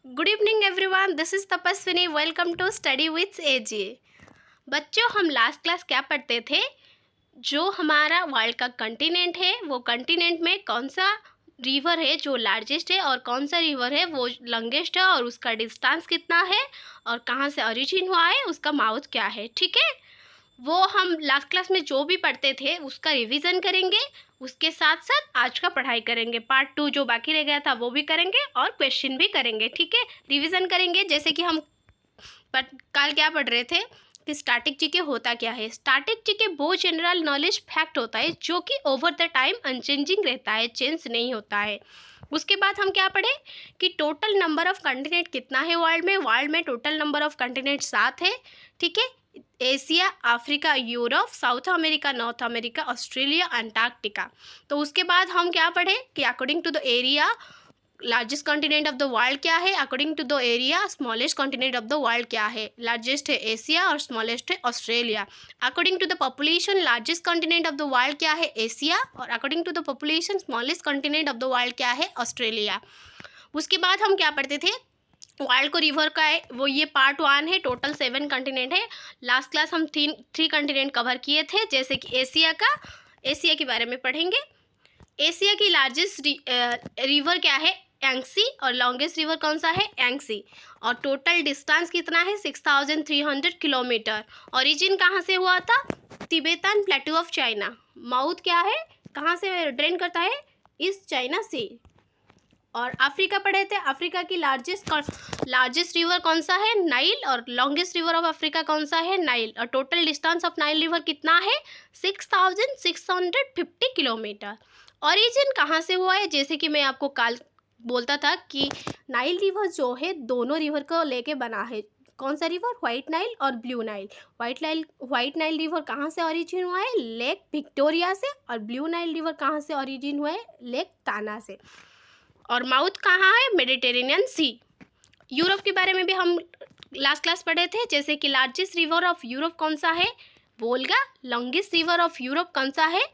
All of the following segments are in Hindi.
Good evening everyone, this is Tapaswini. Welcome to study with AG. बच्चों, हम लास्ट क्लास क्या पढ़ते थे? जो हमारा वर्ल्ड का कंटिनेंट है, वो कंटिनेंट में कौन सा रिवर है जो लार्जेस्ट है और कौन सा रिवर है वो लॉन्गेस्ट है और उसका डिस्टेंस कितना है और कहाँ से ओरिजिन हुआ है, उसका माउथ क्या है। ठीक है, वो हम लास्ट क्लास में जो भी पढ़ते थे उसका रिवीजन करेंगे। उसके साथ साथ आज का पढ़ाई करेंगे। पार्ट 2 जो बाकी रह गया था वो भी करेंगे और क्वेश्चन भी करेंगे। ठीक है, रिवीजन करेंगे। जैसे कि हम कल क्या पढ़ रहे थे कि स्टैटिक जीके होता क्या है। स्टैटिक जीके वो जनरल नॉलेज फैक्ट होता है जो कि ओवर द टाइम अनचेंजिंग रहता है, चेंज नहीं होता है। उसके बाद हम क्या पढ़े कि टोटल नंबर ऑफ कंटिनेंट कितना है वर्ल्ड में टोटल नंबर ऑफ कंटिनेंट 7 है। ठीक है, Asia, Africa, Europe, South America, North America, Australia, Antarctica. तो उसके बाद हम क्या पढ़े कि according to the area largest continent of the world क्या है, according to the area smallest continent of the world क्या है। लार्जेस्ट है एशिया और स्मॉलेस्ट है Australia. According to the population largest continent of the world क्या है, एशिया, और according to the population smallest continent of the world क्या है, ऑस्ट्रेलिया। उसके बाद हम क्या पढ़ते थे, वर्ल्ड को रिवर का है वो, ये पार्ट 1 है। टोटल 7 कंटिनेंट है। लास्ट क्लास हम थ्री कंटिनेंट कवर किए थे, जैसे कि एशिया के बारे में पढ़ेंगे। एशिया की लार्जेस्ट रिवर क्या है, यांगसी, और लॉन्गेस्ट रिवर कौन सा है, यांगसी। और टोटल डिस्टेंस कितना है, 6300 किलोमीटर। ओरिजिन कहाँ से हुआ था, तिब्बतन प्लेटू ऑफ चाइना। माउथ क्या है, कहाँ से ड्रेन करता है, ईस्ट चाइना सी। और अफ्रीका पढ़े थे, अफ्रीका की लार्जेस्ट रिवर कौन सा है, नाइल, और लॉन्गेस्ट रिवर ऑफ अफ्रीका कौन सा है, नाइल। और total distance of Nile river कितना है, 6650 किलोमीटर। ओरिजिन कहाँ से हुआ है, जैसे कि मैं आपको कल बोलता था कि नाइल रिवर जो है दोनों रिवर को लेके बना है। कौन सा रिवर, व्हाइट नाइल और blue Nile. White Nile river कहाँ से ओरिजिन हुआ है, लेक विक्टोरिया से। और ब्लू नाइल रिवर कहाँ से ओरिजिन हुआ है, लेक ताना से। और माउथ कहाँ है, मेडिटेरेनियन सी। यूरोप के बारे में भी हम लास्ट क्लास पढ़े थे, जैसे कि लार्जेस्ट रिवर ऑफ यूरोप कौन सा है, Volga. Longest river of Europe कौन सा है,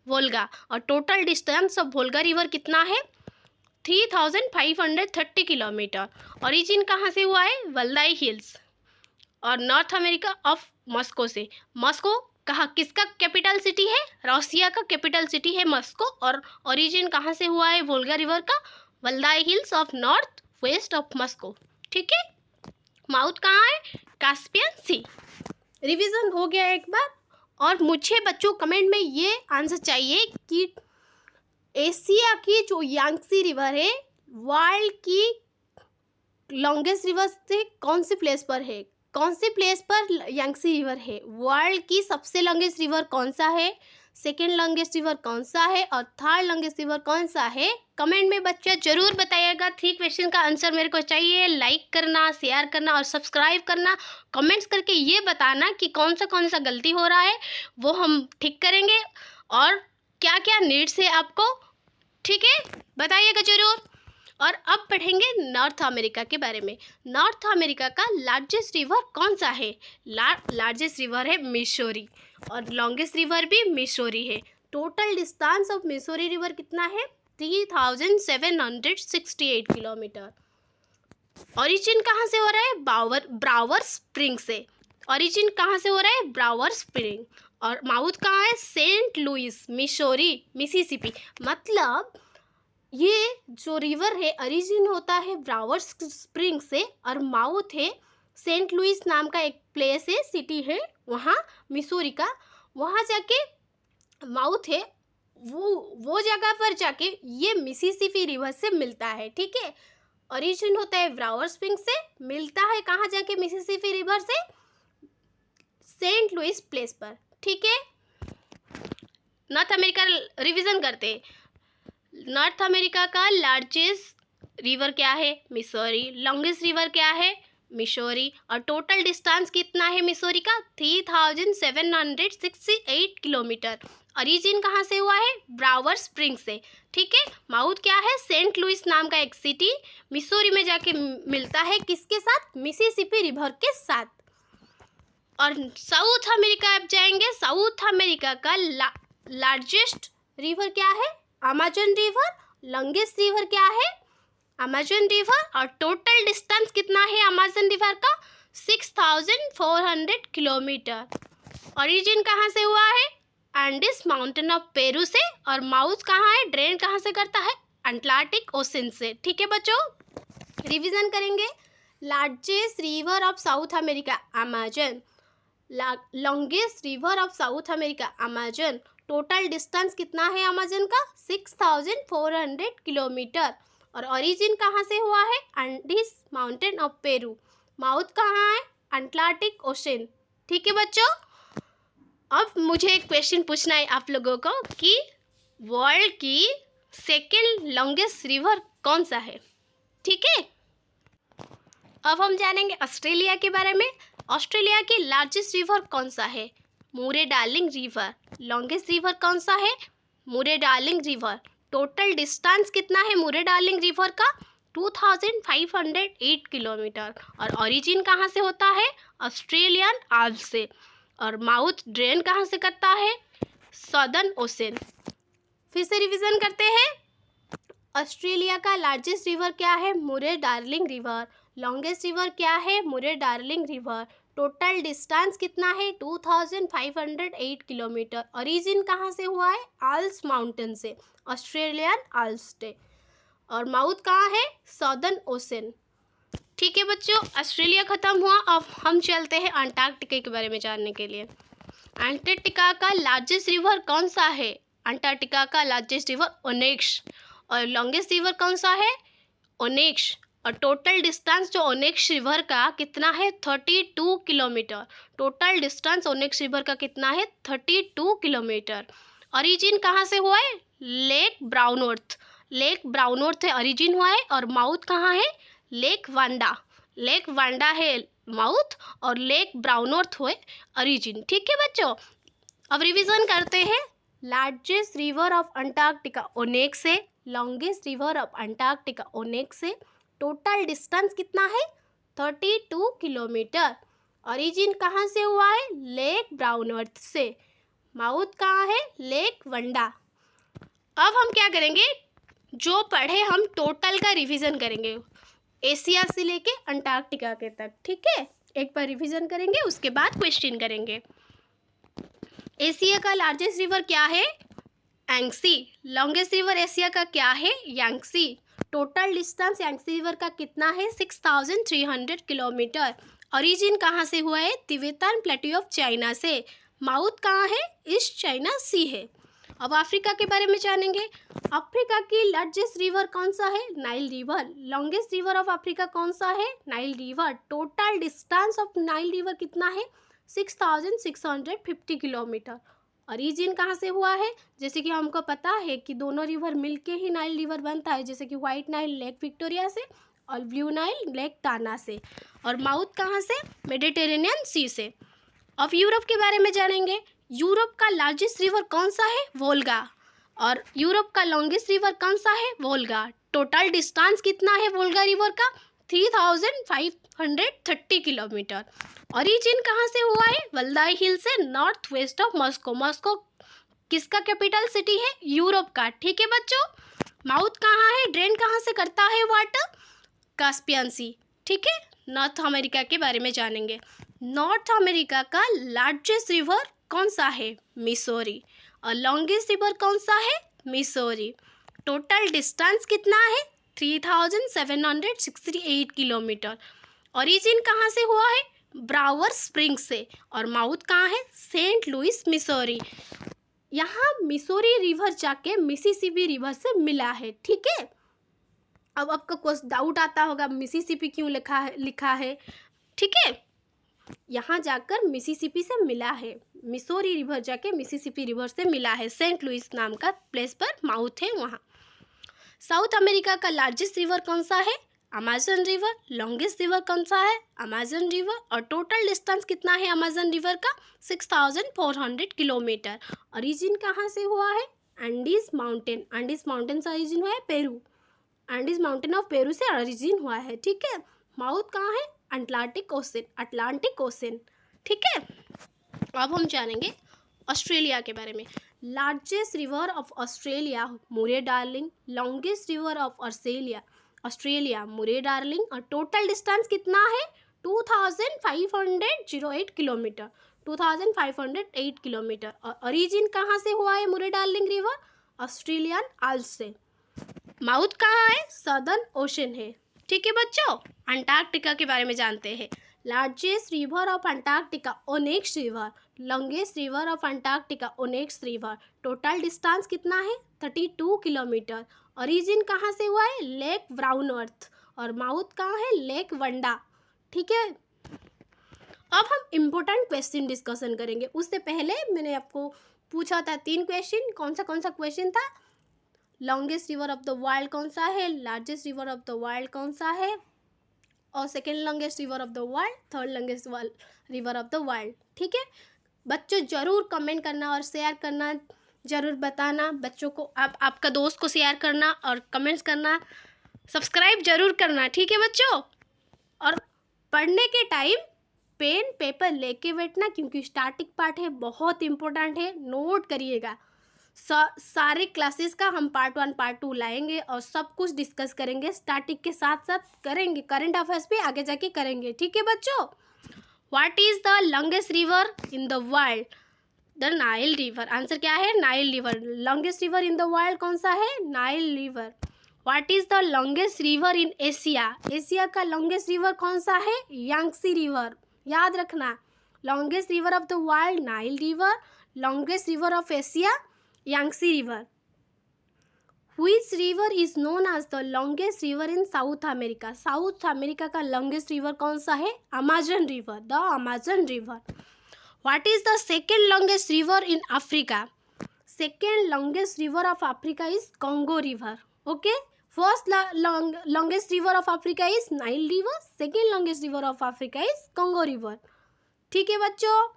वोल्गा। और total distance of Volga river कितना है, 3530 किलोमीटर। ओरिजिन कहाँ से हुआ है, वल्दाई हिल्स। और नॉर्थ अमेरिका ऑफ मॉस्को से। मॉस्को कहाँ, किसका कैपिटल सिटी है, रशिया का कैपिटल सिटी है मॉस्को। और ओरिजिन कहाँ से हुआ है वोल्गा रिवर का, Valdai hills of north west of Moscow. ठीक है, माउथ कहाँ है, कास्पियन सी। रिवीजन हो गया एक बार। और मुझे बच्चों कमेंट में ये आंसर चाहिए कि एशिया की जो यांगसी रिवर है वर्ल्ड की लॉन्गेस्ट रिवर से कौन सी प्लेस पर है, कौन सी प्लेस पर यांगसी रिवर है। वर्ल्ड की सबसे लॉन्गेस्ट रिवर कौन सा है, सेकेंड लॉन्गेस्ट रिवर कौन सा है, और थर्ड लॉन्गेस्ट रिवर कौन सा है। कमेंट में बच्चा जरूर बताइएगा। 3 क्वेश्चन का आंसर मेरे को चाहिए। लाइक करना, शेयर करना और सब्सक्राइब करना। कमेंट्स करके ये बताना कि कौन सा गलती हो रहा है, वो हम ठीक करेंगे। और क्या क्या नीड्स है आपको, ठीक है, बताइएगा जरूर। और अब पढ़ेंगे नॉर्थ अमेरिका के बारे में। नॉर्थ अमेरिका का लार्जेस्ट रिवर कौन सा है, लार्जेस्ट रिवर है मिसौरी, और लॉन्गेस्ट रिवर भी मिसौरी है। Total distance of Missouri river कितना है, 3768 किलोमीटर। ओरिजिन कहाँ से हो रहा है, ब्रावर स्प्रिंग से। ओरिजिन कहाँ से हो रहा है, ब्रावर स्प्रिंग। और माउथ कहाँ है, सेंट लुइस, मिसौरी, मिसिसिपी। मतलब ये जो रिवर है ओरिजिन होता है ब्रावर स्प्रिंग से, और माउथ है सेंट लुइस नाम का एक प्लेस है, सिटी है वहाँ मिसूरी का। वहाँ जाके माउथ है, वो जगह पर जाके ये मिसिसिपी रिवर से मिलता है। ठीक है, ओरिजिन होता है ब्रावर स्प्रिंग से, मिलता है कहाँ जाके, मिसिसिपी रिवर से, सेंट लुइस प्लेस पर। ठीक है, नॉर्थ अमेरिका रिवीजन करते हैं। नॉर्थ अमेरिका का लार्जेस्ट रिवर क्या है, मिसौरी। लॉन्गेस्ट रिवर क्या है, मिसौरी। और टोटल डिस्टेंस कितना है मिसौरी का, 3768 किलोमीटर। ओरिजिन कहाँ से हुआ है, ब्रावर स्प्रिंग से। ठीक है, माउथ क्या है, सेंट लुइस नाम का एक सिटी, मिसौरी में जाके मिलता है किसके साथ, मिसिसिपी रिवर के साथ। और साउथ अमेरिका आप जाएंगे, साउथ अमेरिका का लार्जेस्ट रिवर क्या है, अमेजन रिवर। लॉन्गेस्ट रिवर क्या है, अमेजन रिवर, और टोटल डिस्टेंस कितना है अमेजन रिवर का? 6400 किलोमीटर। ओरिजिन कहाँ से हुआ है? एंडीज माउंटेन ऑफ पेरू से, और माउथ कहाँ है, ड्रेन कहाँ से करता है? अटलांटिक ओशन से। ठीक है बच्चों, रिवीजन करेंगे। Largest river of south America Amazon, longest river of south America Amazon, total distance कितना है अमेजन का? 6400 किलोमीटर। और ओरिजिन कहाँ से हुआ है? Andes mountain of Peru, mouth कहाँ है? Atlantic ocean. ठीक है बच्चों, अब मुझे एक क्वेश्चन पूछना है आप लोगों को कि वर्ल्ड की सेकेंड लॉन्गेस्ट रिवर कौन सा है? ठीक है, अब हम जानेंगे ऑस्ट्रेलिया के बारे में। ऑस्ट्रेलिया की लार्जेस्ट रिवर कौन सा है? मुरे डार्लिंग रिवर। लॉन्गेस्ट रिवर कौन सा है? मुरे डार्लिंग रिवर। टोटल डिस्टेंस कितना है मुरे डार्लिंग रिवर का? 2508 किलोमीटर। और ओरिजिन कहाँ से होता है? ऑस्ट्रेलियन आल्प्स से। और माउथ ड्रेन कहाँ से करता है? Southern ocean. फिर से रिवीजन करते हैं। ऑस्ट्रेलिया का लार्जेस्ट रिवर क्या है? मुरे डार्लिंग रिवर। लॉन्गेस्ट रिवर क्या है? मुरे डार्लिंग रिवर। टोटल डिस्टेंस कितना है? 2508 किलोमीटर। ओरिजिन कहाँ से हुआ है? आल्प्स माउंटेन से, ऑस्ट्रेलियन आल्प्स से। और माउथ कहाँ है? Southern ocean. ठीक है बच्चों, ऑस्ट्रेलिया खत्म हुआ। अब हम चलते हैं अंटार्कटिका के बारे में जानने के लिए। अंटार्कटिका का लार्जेस्ट रिवर कौन सा है? अंटार्कटिका का लार्जेस्ट रिवर ओनेक्स। और लॉन्गेस्ट रिवर कौन सा है? ओनेक्स। और टोटल डिस्टेंस जो ओनेक्स रिवर का कितना है? 32 किलोमीटर। टोटल डिस्टेंस ओनेक्स रिवर का कितना है? 32 किलोमीटर। ओरिजिन कहाँ से हुआ है? लेक ब्राउनवर्थ। लेक ब्राउनवर्थ से ओरिजिन हुआ है। और माउथ कहाँ है? Lake Vanda. लेक वांडा है माउथ, और लेक ब्राउनवर्थ हुए ओरिजिन। ठीक है बच्चों, अब रिवीजन करते हैं। Largest river of Antarctica Onyx है। Longest river of Antarctica Onyx है। टोटल डिस्टेंस कितना है? 32 किलोमीटर। ओरिजिन कहाँ से हुआ है? लेक ब्राउनवर्थ से। माउथ कहाँ है? लेक वंडा। अब हम क्या करेंगे, जो पढ़े हम टोटल का रिवीजन करेंगे, एशिया से लेके अंटार्कटिका के तक। ठीक है, एक बार रिवीजन करेंगे, उसके बाद क्वेश्चन करेंगे। एशिया का लार्जेस्ट रिवर क्या है? यांगसी। लॉन्गेस्ट रिवर एशिया का क्या है? Yangtze. Total distance Yangtze river का कितना है? 6300 किलोमीटर। ओरिजिन कहाँ से हुआ है? तिबेतन प्लेट्यू ऑफ चाइना से। माउथ कहाँ है? ईस्ट चाइना सी है। अब अफ्रीका के बारे में जानेंगे। अफ्रीका की लार्जेस्ट रिवर कौन सा है? Nile river. Longest river of Africa कौन सा है? Nile river. Total distance of Nile river कितना है? 6650 किलोमीटर। ओरिजिन कहाँ से हुआ है? जैसे कि हमको पता है कि दोनों रिवर मिलके ही नाइल रिवर बनता है, जैसे कि व्हाइट नाइल लेक विक्टोरिया से और ब्लू नाइल लेक टाना से। और माउथ कहाँ से? मेडिटेरेनियन सी से। अब यूरोप के बारे में जानेंगे। यूरोप का लार्जेस्ट रिवर कौन सा है? वोल्गा। और यूरोप का लॉन्गेस्ट रिवर कौन सा है? वोल्गा। टोटल डिस्टेंस कितना है वोल्गा रिवर का? 3530 किलोमीटर। ओरिजिन कहाँ से हुआ है? वल्दाई हिल से, north west of Moscow. Moscow किसका कैपिटल सिटी है? यूरोप का। ठीक है बच्चों, माउथ कहाँ है? ड्रेन कहाँ से करता है वाटर? कास्पियन सी। ठीक है, नॉर्थ अमेरिका के बारे में जानेंगे। नॉर्थ अमेरिका का लार्जेस्ट रिवर कौन सा है? मिसोरी। और लॉन्गेस्ट रिवर कौन सा है? मिसोरी। टोटल डिस्टेंस कितना है? 3768 किलोमीटर। ओरिजिन कहाँ से हुआ है? ब्रावर स्प्रिंग से। और माउथ कहाँ है? Saint Louis Missouri. यहाँ मिसोरी रिवर जाके मिसिसिपी रिवर से मिला है। ठीक है, अब आपका कुछ डाउट आता होगा मिसिसिपी क्यों लिखा है। ठीक है, यहाँ जाकर मिसिसिपी से मिला है। मिसोरी रिवर जाके मिसिसिपी रिवर से मिला है। सेंट लुइस नाम का प्लेस पर माउथ है वहाँ। साउथ अमेरिका का लार्जेस्ट रिवर कौन सा है? Amazon river. लॉन्गेस्ट रिवर कौन सा है? Amazon river. और टोटल डिस्टेंस कितना है अमेजन रिवर का? 6400 किलोमीटर। ओरिजिन कहाँ से हुआ है? Andes mountain. एंडीज माउंटेन से ओरिजिन हुआ है Peru. Andes mountain of Peru से ओरिजिन हुआ है। ठीक है, माउथ कहाँ है? Atlantic ocean. Atlantic ocean. ठीक है, अब हम जानेंगे ऑस्ट्रेलिया के बारे में। लार्जेस्ट रिवर ऑफ ऑस्ट्रेलिया मुरे darling. Longest river of Australia Australia मुरे डार्लिंग। और टोटल डिस्टेंस कितना है 2508 किलोमीटर, 2508 किलोमीटर। और ओरिजिन कहाँ से हुआ है मुरे डार्लिंग रिवर? ऑस्ट्रेलियन आइल्स से। माउथ कहाँ है? सदर्न ओशन है। ठीक है बच्चों, अंटार्कटिका के बारे में जानते हैं। Largest river of Antarctica ओनेक्स river, longest river of Antarctica ओनेक्स river. Total distance कितना है 32 किलोमीटर। ओरिजिन कहाँ से हुआ है? लेक ब्राउन अर्थ। और माउथ कहाँ है? लेक वंडा। ठीक है, अब हम इम्पोर्टेंट क्वेश्चन डिस्कशन करेंगे। उससे पहले मैंने आपको पूछा था 3 क्वेश्चन। कौन सा क्वेश्चन था? Longest river of the world कौन सा है, largest river of the world कौन सा है, और second longest river of the world, third longest river of the world. ठीक है बच्चों, ज़रूर कमेंट करना और शेयर करना, ज़रूर बताना बच्चों को, आपका दोस्त को शेयर करना और कमेंट्स करना, सब्सक्राइब ज़रूर करना। ठीक है बच्चों, और पढ़ने के टाइम पेन पेपर लेके बैठना, क्योंकि स्टार्टिंग पार्ट है, बहुत इंपॉर्टेंट है, नोट करिएगा। सारे क्लासेस का हम पार्ट 1 पार्ट 2 लाएंगे और सब कुछ डिस्कस करेंगे, स्टार्टिंग के साथ साथ करेंगे, करंट अफेयर्स भी आगे जाके करेंगे। ठीक है बच्चों, what is the longest river in the world? The Nile river. Answer क्या है? Nile river. Longest river in the world कौन सा है? Nile river. What is the longest river in Asia? Asia का लॉन्गेस्ट रिवर कौन सा है? Yangtze river. याद रखना, longest river of the world Nile river, longest river of Asia Yangtze river. Which river is known as the longest river in South America? South America का लॉन्गेस्ट रिवर कौन सा है? Amazon river, the Amazon river. What is the second longest river in Africa? Second longest river of Africa is Congo river. Okay, first longest river of Africa is Nile river, second longest river of Africa is Congo river. ठीक है बच्चों,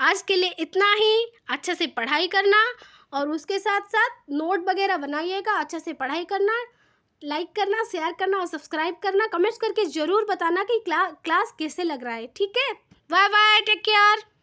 आज के लिए इतना ही। अच्छे से पढ़ाई करना और उसके साथ साथ नोट वगैरह बनाइएगा, अच्छे से पढ़ाई करना, लाइक करना, शेयर करना और सब्सक्राइब करना। कमेंट्स करके ज़रूर बताना कि क्लास कैसे लग रहा है। ठीक है, बाय बाय, टेक केयर।